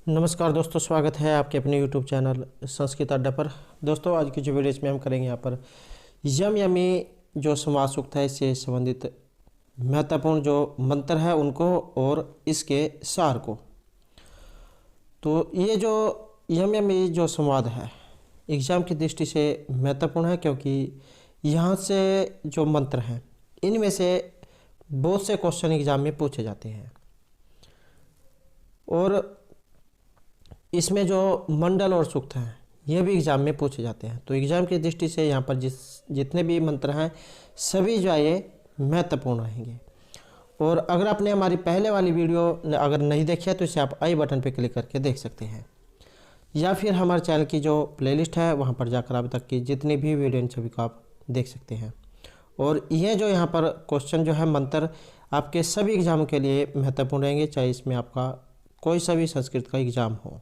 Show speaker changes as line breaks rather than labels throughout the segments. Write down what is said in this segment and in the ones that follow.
नमस्कार दोस्तों, स्वागत है आपके अपने YouTube चैनल संस्कृत अड्डा पर। दोस्तों, आज की जो वीडियो इसमें हम करेंगे यहाँ पर यम यमी जो समास सूक्त है इससे संबंधित महत्वपूर्ण जो मंत्र है उनको और इसके सार को। तो ये जो यम यमी जो संवाद है एग्ज़ाम की दृष्टि से महत्वपूर्ण है, क्योंकि यहाँ से जो मंत्र हैं इनमें से बहुत से क्वेश्चन एग्ज़ाम में पूछे जाते हैं और इसमें जो मंडल और सूक्त हैं ये भी एग्ज़ाम में पूछे जाते हैं। तो एग्ज़ाम की दृष्टि से यहाँ पर जितने भी मंत्र हैं सभी जो है ये महत्वपूर्ण रहेंगे। और अगर आपने हमारी पहले वाली वीडियो अगर नहीं देखी है तो इसे आप आई बटन पर क्लिक करके देख सकते हैं, या फिर हमारे चैनल की जो प्लेलिस्ट है वहाँ पर जाकर अभी तक की जितनी भी वीडियो इन सभी को आप देख सकते हैं। और ये जो यहाँ पर क्वेश्चन जो है मंत्र आपके सभी एग्ज़ामों के लिए महत्वपूर्ण रहेंगे, चाहे इसमें आपका कोई सा भी संस्कृत का एग्ज़ाम हो।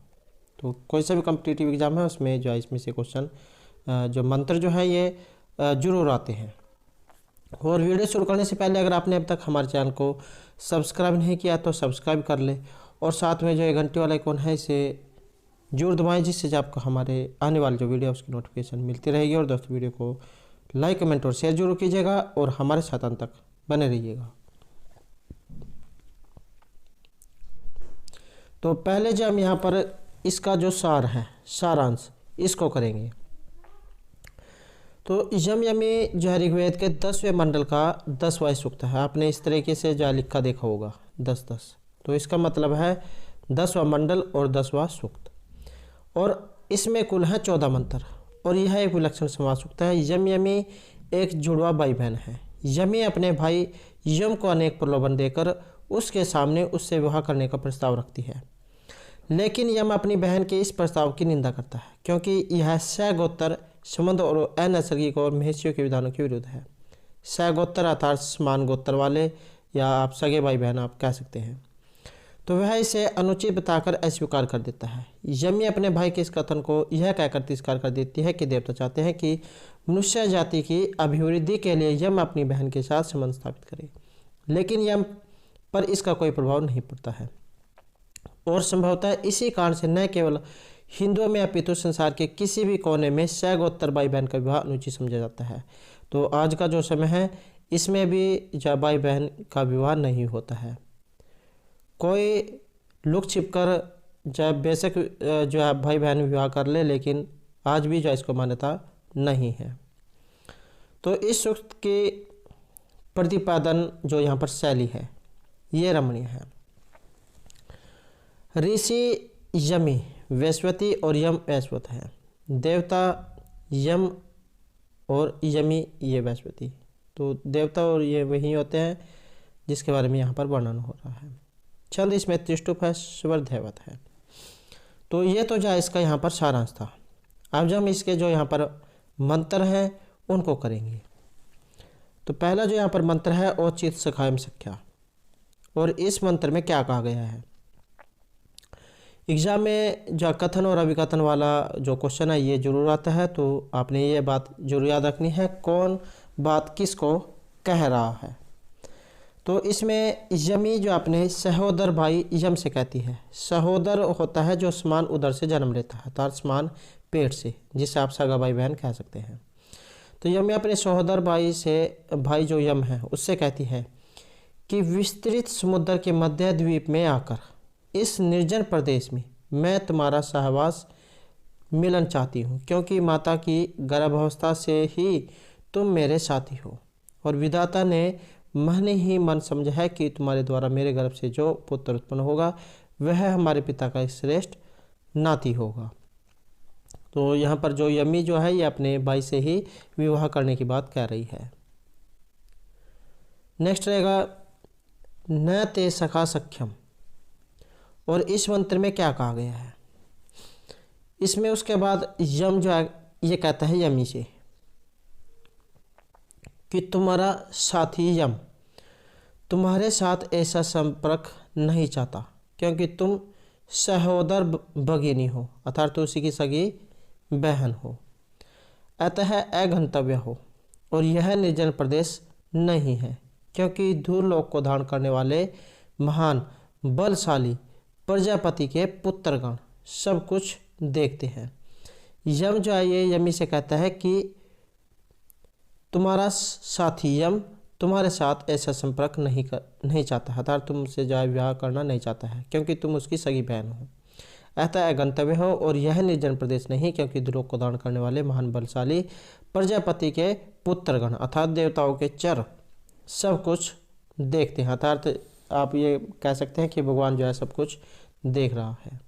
तो कोई सा भी कॉम्पिटिटिव एग्ज़ाम है उसमें जो है इसमें से क्वेश्चन जो मंत्र जो है ये जरूर आते हैं। और वीडियो शुरू करने से पहले अगर आपने अब तक हमारे चैनल को सब्सक्राइब नहीं किया तो सब्सक्राइब कर ले, और साथ में जो ये घंटे वाला आइकॉन है इसे जरूर दबाएं, जिससे आपको हमारे आने वाली जो वीडियो है उसकी नोटिफिकेशन मिलती रहेगी। और दोस्तों, वीडियो को लाइक कमेंट और शेयर जरूर कीजिएगा और हमारे साथ अंत तक बने रहिएगा। तो पहले जो हम यहाँ पर इसका जो सार है सारांश इसको करेंगे। तो यम यमी जो है ऋग्वेद के 10वें मंडल का 10वां सूक्त है। आपने इस तरीके से जो लिखा देखा होगा 10-10, तो इसका मतलब है 10वां मंडल और 10वां सूक्त। और इसमें कुल है 14 मंत्र और यह एक विलक्षण समास सूक्त है। यम यमी एक जुड़वा भाई बहन है। यमी अपने भाई यम को अनेक प्रलोभन देकर उसके सामने उससे विवाह करने का प्रस्ताव रखती है, लेकिन यम अपनी बहन के इस प्रस्ताव की निंदा करता है, क्योंकि यह सगोत्तर संबंध और अनैसर्गिक और महेशियों के विधानों के विरुद्ध है। सगोत्तर अर्थात समान गोत्र वाले, या आप सगे भाई बहन आप कह सकते हैं। तो वह इसे अनुचित बताकर अस्वीकार कर देता है। यमी अपने भाई के इस कथन को यह कहकर तिरस्कार कर देती है कि देवता चाहते हैं कि मनुष्य जाति की अभिवृद्धि के लिए यम अपनी बहन के साथ संबंध स्थापित करे, लेकिन यम पर इसका कोई प्रभाव नहीं पड़ता है। और संभवतः इसी कारण से न केवल हिंदुओं में अपितु संसार के किसी भी कोने में सगोत्तर भाई बहन का विवाह अनुचित समझा जाता है। तो आज का जो समय है इसमें भी जो भाई बहन का विवाह नहीं होता है। कोई लुक छिप कर जब बेशक जो है भाई बहन विवाह कर ले, लेकिन आज भी जो इसको मान्यता नहीं है। तो इस सूक्त की प्रतिपादन जो यहाँ पर शैली है ये रमणीय है। ऋषि यमी वैश्वती और यम वैश्वत है। देवता यम और यमी ये वैश्वती। तो देवता और ये वही होते हैं जिसके बारे में यहाँ पर वर्णन हो रहा है। छंद इसमें त्रिष्टुप है, स्वर दैवत है। तो ये तो जो इसका यहाँ पर सारांश था। अब जब हम इसके जो यहाँ पर मंत्र हैं उनको करेंगे। तो पहला जो यहाँ पर मंत्र है औचित सखायम सख्या, और इस मंत्र में क्या कहा गया है। एग्ज़ाम में जो कथन और अभिकथन वाला जो क्वेश्चन है ये जरूर आता है, तो आपने ये बात जरूर याद रखनी है कौन बात किसको कह रहा है। तो इसमें यमी जो अपने सहोदर भाई यम से कहती है। सहोदर होता है जो समान उदर से जन्म लेता है, अर्थात समान पेट से, जिसे आप सगा भाई बहन कह सकते हैं। तो यमी अपने सहोदर भाई से भाई जो यम है उससे कहती है कि विस्तृत समुद्र के मध्य द्वीप में आकर इस निर्जन प्रदेश में मैं तुम्हारा सहवास मिलन चाहती हूँ, क्योंकि माता की गर्भावस्था से ही तुम मेरे साथी हो, और विधाता ने मन ही मन समझा है कि तुम्हारे द्वारा मेरे गर्भ से जो पुत्र उत्पन्न होगा वह हमारे पिता का श्रेष्ठ नाती होगा। तो यहाँ पर जो यमी जो है ये अपने भाई से ही विवाह करने की बात कह रही है। नेक्स्ट रहेगा न ते सखा सख्यम, और इस मंत्र में क्या कहा गया है। इसमें उसके बाद यम जो है ये कहता है यमी से कि तुम्हारा साथी यम तुम्हारे साथ ऐसा संपर्क नहीं चाहता, क्योंकि तुम सहोदर भगिनी हो, अर्थात तुलसी की सगी बहन हो, अतः अगंतव्य हो, और यह निर्जन प्रदेश नहीं है, क्योंकि दूर लोक को धारण करने वाले महान बलशाली प्रजापति के पुत्रगण सब कुछ देखते हैं। यम जो है ये यमी से कहता है कि तुम्हारा साथी यम तुम्हारे साथ ऐसा संपर्क नहीं चाहता है, अर्थात तुमसे जो है विवाह करना नहीं चाहता है, क्योंकि तुम उसकी सगी बहन हो। अतः अगंतव्य हो, और यह निर्जन प्रदेश नहीं, क्योंकि दुलोक को धारण करने वाले महान बलशाली प्रजापति के पुत्रगण अर्थात देवताओं के चर सब कुछ देखते हैं। अर्थात आप ये कह सकते हैं कि भगवान जो है सब कुछ देख रहा है।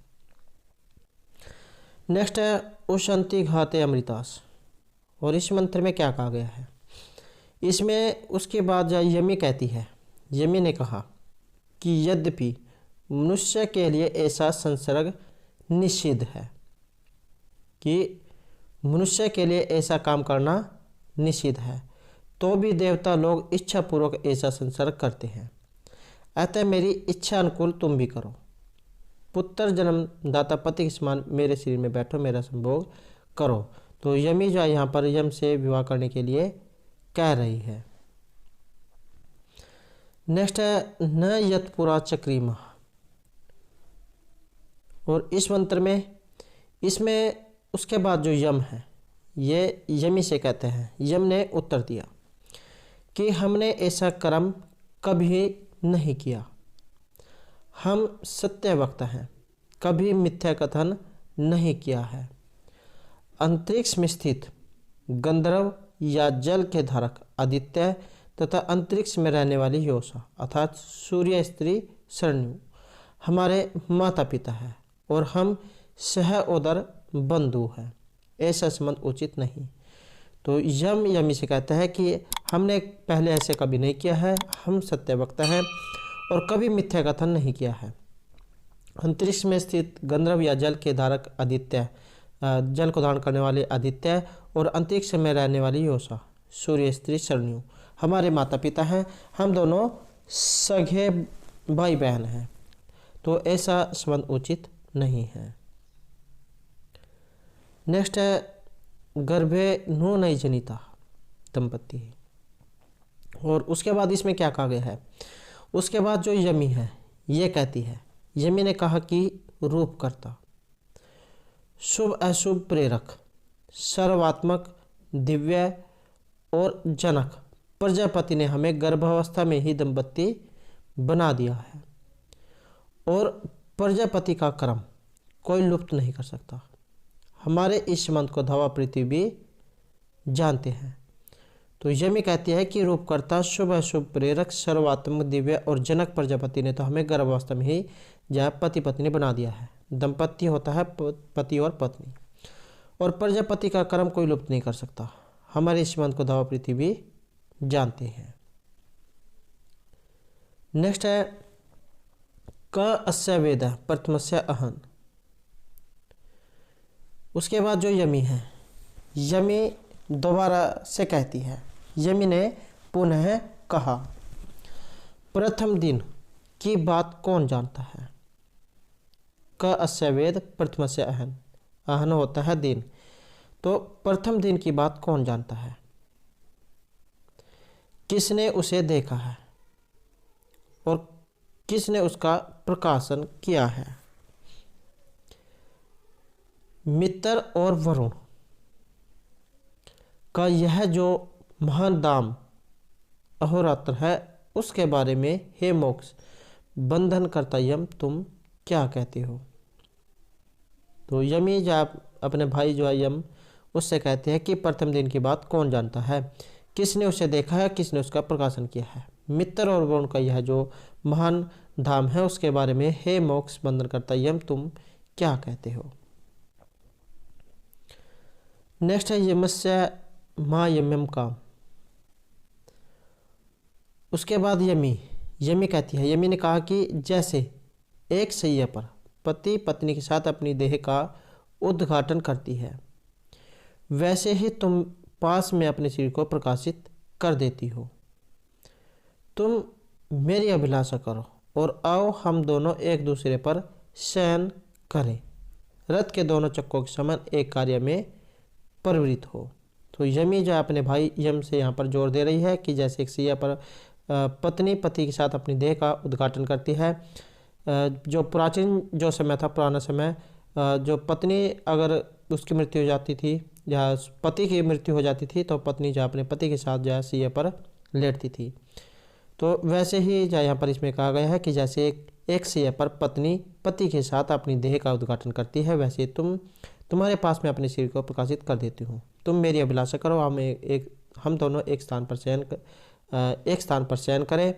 नेक्स्ट है उशंति घाते अमृतास, और इस मंत्र में क्या कहा गया है। इसमें उसके बाद जो यमी कहती है, यमी ने कहा कि यद्यपि मनुष्य के लिए ऐसा संसर्ग निषिद्ध है, कि मनुष्य के लिए ऐसा काम करना निषिद्ध है, तो भी देवता लोग इच्छापूर्वक ऐसा संसर्ग करते हैं। अतः मेरी इच्छा अनुकूल तुम भी करो। पुत्र जन्मदाता पति के समान मेरे शरीर में बैठो, मेरा संभोग करो। तो यमी जो है यहाँ पर यम से विवाह करने के लिए कह रही है। नेक्स्ट है न यत्पुरा चक्रीमा, और इस मंत्र में इसमें उसके बाद जो यम है ये यमी से कहते हैं। यम ने उत्तर दिया कि हमने ऐसा कर्म कभी नहीं किया, हम सत्य वक्ता हैं, कभी मिथ्या कथन नहीं किया है। अंतरिक्ष में स्थित गंधर्व या जल के धारक आदित्य तथा अंतरिक्ष में रहने वाली योषा अर्थात सूर्य स्त्री सरण्यु हमारे माता पिता है, और हम सहोदर बंधु हैं, ऐसा संबंध उचित नहीं। तो यमी से कहता है कि हमने पहले ऐसे कभी नहीं किया है, हम सत्यवक्ता हैं और कभी मिथ्या कथन नहीं किया है। अंतरिक्ष में स्थित गंधर्व या जल के धारक आदित्य, जल को धारण करने वाले आदित्य, और अंतरिक्ष में रहने वाली योषा सूर्य स्त्री सरण्यु हमारे माता पिता हैं, हम दोनों सगे भाई बहन हैं, तो ऐसा संबंध उचित नहीं है। नेक्स्ट है गर्भे नो नई जनिता दंपति, और उसके बाद इसमें क्या कहा गया है। उसके बाद जो यमी है ये कहती है, यमी ने कहा कि रूपकर्ता, शुभ अशुभ प्रेरक, सर्वात्मक, दिव्य और जनक प्रजापति ने हमें गर्भावस्था में ही दंपति बना दिया है, और प्रजापति का कर्म कोई लुप्त नहीं कर सकता। हमारे इस संबंध को धवा पृथ्वी भी जानते हैं। तो यमी कहती है कि रूपकर्ता, शुभ अशुभ प्रेरक, सर्वात्मक, दिव्य और जनक प्रजापति ने तो हमें गर्भावस्था में ही जहाँ पति पत्नी बना दिया है। दंपति होता है पति और पत्नी, और प्रजापति का कर्म कोई लुप्त नहीं कर सकता। हमारे इस संबंध को धवा पृथ्वी भी जानते हैं। नेक्स्ट है क अस्य वेद प्रथमस्य अहन। उसके बाद जो यमी है, यमी दोबारा से कहती है, यमी ने पुनः कहा, प्रथम दिन की बात कौन जानता है। क अस्य वेद प्रथमस्य अहन, अहन होता है दिन, तो प्रथम दिन की बात कौन जानता है। किसने उसे देखा है और किसने उसका प्रकाशन किया है। मित्र और वरुण का यह जो महान धाम अहोरात्र है, उसके बारे में हे मोक्ष बंधन करता यम तुम क्या कहते हो। तो यमी जब अपने भाई जो है यम उससे कहते हैं कि प्रथम दिन की बात कौन जानता है, किसने उसे देखा है, किसने उसका प्रकाशन किया है। मित्र और वरुण का यह जो महान धाम है उसके बारे में हे मोक्ष बंधन करता यम तुम क्या कहते हो। नेक्स्ट है यमस्य माँ यम्यम काम। उसके बाद यमी कहती है, यमी ने कहा कि जैसे एक सैया पर पति पत्नी के साथ अपनी देह का उद्घाटन करती है, वैसे ही तुम पास में अपने शरीर को प्रकाशित कर देती हो। तुम मेरी अभिलाषा करो और आओ हम दोनों एक दूसरे पर शयन करें, रथ के दोनों चक्कों के समान एक कार्य में प्रवृत्त हो। तो यमी जो अपने भाई यम से यहाँ पर जोर दे रही है कि जैसे एक सैया पर पत्नी पति के साथ अपनी देह का उद्घाटन करती है, जो प्राचीन जो समय था, पुराना समय, जो पत्नी अगर उसकी मृत्यु हो जाती थी या पति की मृत्यु हो जाती थी तो पत्नी जो अपने पति के साथ जो है सिए पर लेटती थी। तो वैसे ही जो यहाँ पर इसमें कहा गया है कि जैसे एक सिए पर पत्नी पति के साथ अपनी देह का उद्घाटन करती है, वैसे तुम्हारे पास मैं अपने शरीर को प्रकाशित कर देती हूँ। तुम मेरी अभिलाषा करो, हम दोनों एक स्थान पर शयन करें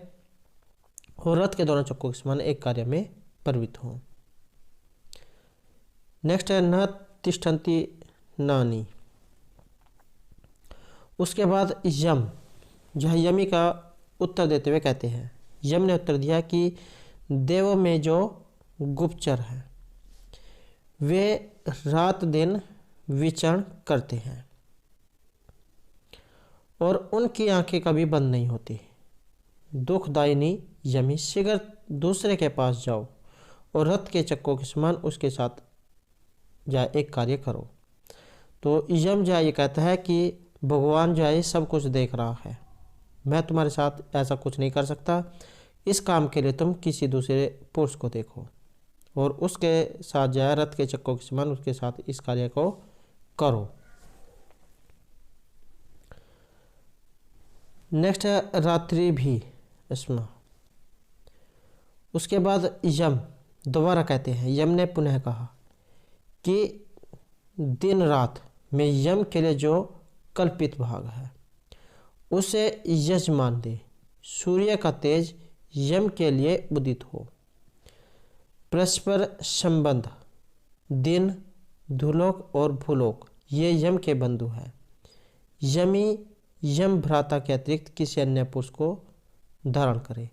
और रथ के दोनों चक्कों के समान एक कार्य में प्रवृत्त हों। नेक्स्ट है न तिष्ठन्ति नानी। उसके बाद यम जो है यमी का उत्तर देते हुए कहते हैं, यम ने उत्तर दिया कि देवों में जो गुप्तचर हैं वे रात दिन विचरण करते हैं और उनकी आंखें कभी बंद नहीं होती। दुखदायिनी यमी, शीघ्र दूसरे के पास जाओ और रथ के चक्कों के समान उसके साथ जाए एक कार्य करो। तो यम जो ये कहता है कि भगवान जो है सब कुछ देख रहा है, मैं तुम्हारे साथ ऐसा कुछ नहीं कर सकता, इस काम के लिए तुम किसी दूसरे पुरुष को देखो और उसके साथ जाए रथ के चक्कों के समान उसके साथ इस कार्य को करो। नेक्स्ट है रात्रि भी स्म। उसके बाद यम दोबारा कहते हैं, यम ने पुनः कहा कि दिन रात में यम के लिए जो कल्पित भाग है उसे यजमान दे, सूर्य का तेज यम के लिए उदित हो। परस्पर संबंध दिन, धुलोक और भूलोक ये यम के बंधु हैं। यमी यम भ्राता के अतिरिक्त किसी अन्य पुरुष को धारण करे।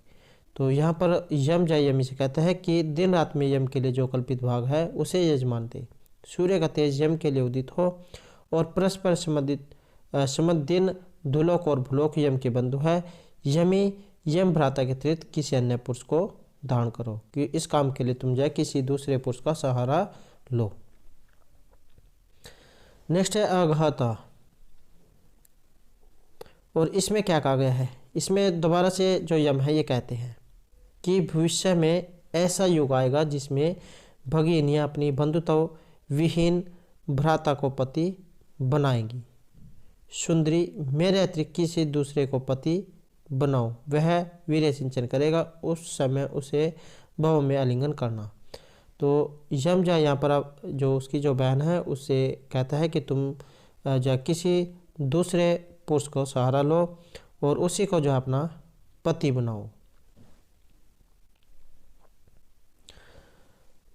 तो यहाँ पर यम जय यमी से कहता है कि दिन रात में यम के लिए जो कल्पित भाग है उसे यजमान दे, सूर्य का तेज यम के लिए उदित हो और परस्पर संबंध दिन, धुलोक और भूलोक यम के बंधु है। यमी यम भ्राता के अतिरिक्त किसी अन्य पुरुष को धारण करो कि इस काम के लिए तुम जाए किसी दूसरे पुरुष का सहारा लो। नेक्स्ट है अघाता। और इसमें क्या कहा गया है, इसमें दोबारा से जो यम है ये कहते हैं कि भविष्य में ऐसा युग आएगा जिसमें भगिनियाँ अपनी बंधुत्व विहीन भ्राता को पति बनाएंगी। सुंदरी मेरे अतिरिक्त किसी दूसरे को पति बनाओ, वह वीर्य सिंचन करेगा, उस समय उसे भव में आलिंगन करना। तो यम जो यहाँ पर अब जो उसकी जो बहन है उससे कहता है कि तुम जो किसी दूसरे पुरुष को सहारा लो और उसी को जो है अपना पति बनाओ।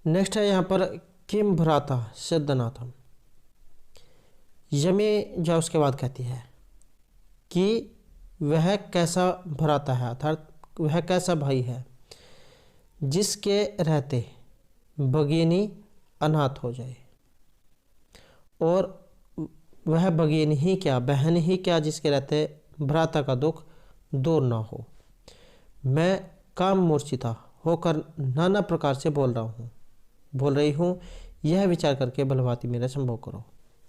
नेक्स्ट है यहाँ पर किम भ्राता सिद्धनाथम। यमी जो उसके बाद कहती है कि वह कैसा भ्राता है, अर्थात वह कैसा भाई है जिसके रहते भगिनी अनाथ हो जाए, और वह भगिनी ही क्या, बहन ही क्या, जिसके रहते भ्राता का दुख दूर ना हो। मैं काम मूर्छिता होकर नाना प्रकार से बोल रही हूँ, यह विचार करके भलभांति मेरा संभव करो।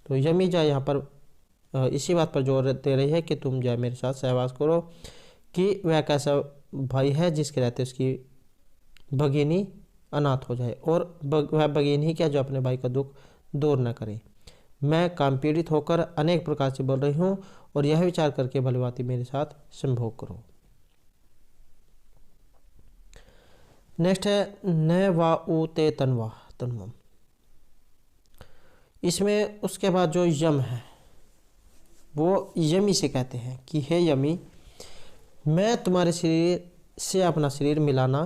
तो यमी जा यहाँ पर इसी बात पर जोर दे रही है कि तुम जो मेरे साथ सहवास करो कि वह कैसा भाई है जिसके रहते उसकी भगिनी अनाथ हो जाए, और वह भगिनी ही क्या जो अपने भाई का दुख दूर न करे। मैं काम पीड़ित होकर अनेक प्रकार से बोल रही हूँ और यह विचार करके भलभांति मेरे साथ संभोग करो। नेक्स्ट है न वा उ ते तन्वा तन्वम। इसमें उसके बाद जो यम है वो यमी से कहते हैं कि हे यमी, मैं तुम्हारे शरीर से अपना शरीर मिलाना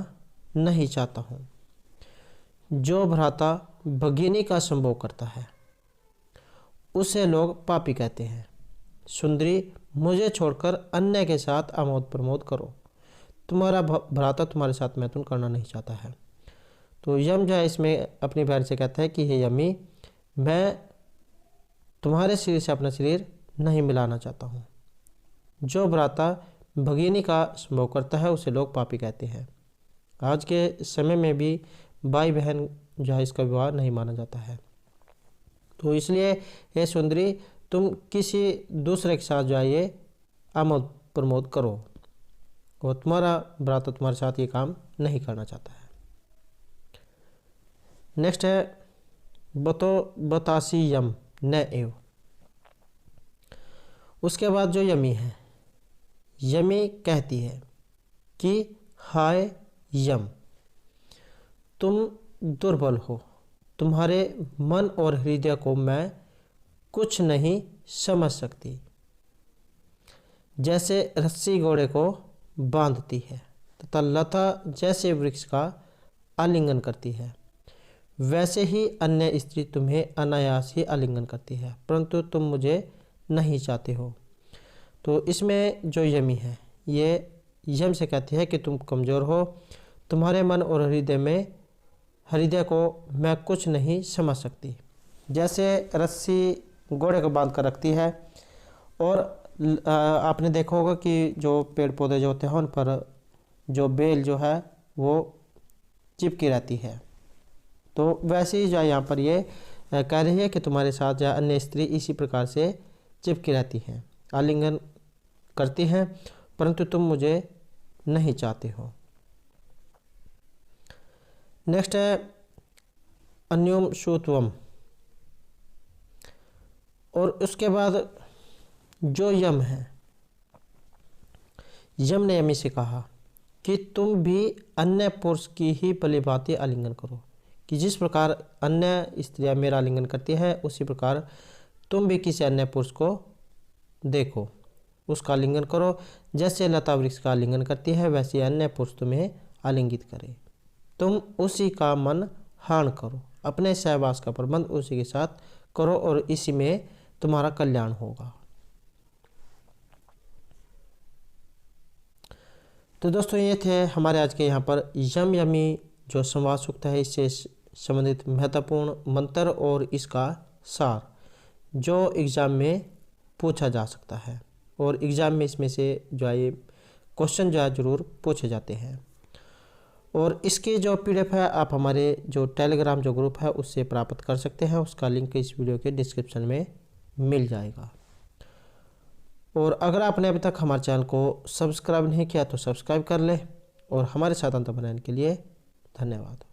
नहीं चाहता हूँ। जो भ्राता भगिनी का संभोग करता है उसे लोग पापी कहते हैं। सुंदरी मुझे छोड़कर अन्य के साथ आमोद प्रमोद करो, तुम्हारा भ्राता तुम्हारे साथ मैथुन करना नहीं चाहता है। तो यम जो है इसमें अपनी बहन से कहता है कि हे यमी, मैं तुम्हारे शरीर से अपना शरीर नहीं मिलाना चाहता हूँ। जो भ्राता भगिनी का संभोग करता है उसे लोग पापी कहते हैं। आज के समय में भी भाई बहन जो है इसका विवाह नहीं माना जाता है। तो इसलिए हे सुंदरी, तुम किसी दूसरे के साथ जो है ये आमोद प्रमोद करो और तुम्हारा भ्राता तुम्हारे साथ ये काम नहीं करना चाहता है। नेक्स्ट है बतो बतासी यम न एव। उसके बाद जो यमी है, यमी कहती है कि हाय यम, तुम दुर्बल हो, तुम्हारे मन और हृदय को मैं कुछ नहीं समझ सकती। जैसे रस्सी घोड़े को बांधती है तथा लता जैसे वृक्ष का आलिंगन करती है, वैसे ही अन्य स्त्री तुम्हें अनायास ही आलिंगन करती है, परंतु तुम मुझे नहीं चाहते हो। तो इसमें जो यमी है ये यम से कहती है कि तुम कमज़ोर हो, तुम्हारे मन और हृदय को मैं कुछ नहीं समझ सकती। जैसे रस्सी घोड़े को बांध कर रखती है, और आपने देखा होगा कि जो पेड़ पौधे जो होते हैं उन पर जो बेल जो है वो चिपकी रहती है। तो वैसे ही जो यहाँ पर ये कह रही है कि तुम्हारे साथ जो अन्य स्त्री इसी प्रकार से चिपकी रहती हैं, आलिंगन करती हैं, परंतु तुम मुझे नहीं चाहते हो। नेक्स्ट है अन्योम शूत्वम। और उसके बाद जो यम है, यम ने यमी से कहा कि तुम भी अन्य पुरुष की ही भलीभांति आलिंगन करो, कि जिस प्रकार अन्य स्त्रियां मेरा आलिंगन करती है उसी प्रकार तुम भी किसी अन्य पुरुष को देखो, उसका आलिंगन करो। जैसे लता वृक्ष का आलिंगन करती है वैसे अन्य पुरुष तुम्हें आलिंगित करे। तुम उसी का मन हान करो, अपने सहवास का प्रबंध उसी के साथ करो और इसी में तुम्हारा कल्याण होगा। तो दोस्तों ये थे हमारे आज के यहाँ पर यम यमी जो संवाद सूक्त है इससे संबंधित महत्वपूर्ण मंत्र और इसका सार जो एग्ज़ाम में पूछा जा सकता है, और एग्ज़ाम में इसमें से जो है क्वेश्चन जो है ज़रूर पूछे जाते हैं। और इसकी जो PDF है आप हमारे जो टेलीग्राम जो ग्रुप है उससे प्राप्त कर सकते हैं, उसका लिंक इस वीडियो के डिस्क्रिप्शन में मिल जाएगा। और अगर आपने अभी तक हमारे चैनल को सब्सक्राइब नहीं किया तो सब्सक्राइब कर लें, और हमारे साथ अंत बनाने के लिए धन्यवाद।